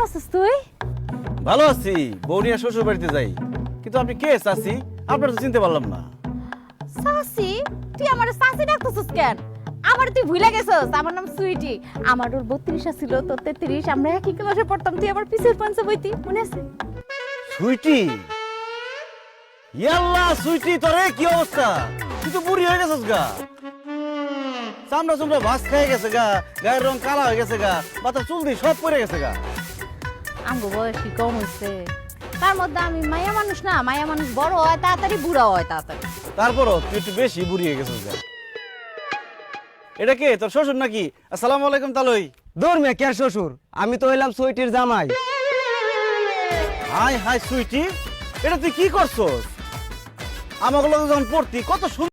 আছিস তুই? ভালো আছি, বউ নিয়ে শ্বশুর বাড়িতে যাই। কিন্তু আপনি কে চাচি? আপনার তো চিনতে পারলাম না। সাসি? তুই আমার সাসি ডাকতেছিস কেন? আমার তুই ভুলে গেছিস, আমার নাম সুইটি। আমার ওর 32 ছিল, তোর 33। আমরা একই ক্লাসে পড়তাম, তুই আমার পিছের পাঞ্চে বইতি, মনে আছে? সুইটি, ইয়াল্লা সুইটি, তোরে কি অবস্থা? তুই তো বুড়ি হয়ে গেছিস গা। চামড়া চামড়া ভাস খেয়ে গেছে গা, গায়ের রং কালা হয়ে গেছে গা, মাথার চুল দিয়ে সব পড়ে গেছে গা। আমগো বয়স কি কম হয়েছে? তার মধ্যে আমি মায়া মানুষ না, মায়া মানুষ বড় হয় তাড়াতাড়ি, বুড়া হয় তাড়াতাড়ি। তারপরও তুই একটু বেশি বুড়ি হয়ে গেছিস গা। এটা কে, তোর শ্বশুর নাকি? আসসালামু আলাইকুম তালই। দূর মে কে শ্বশুর, আমি তো হইলাম সুইটির জামাই। হাই হাই সুইটি, এটা তুই কি করছস? আমাকে যখন পড়তি কত সুন্দর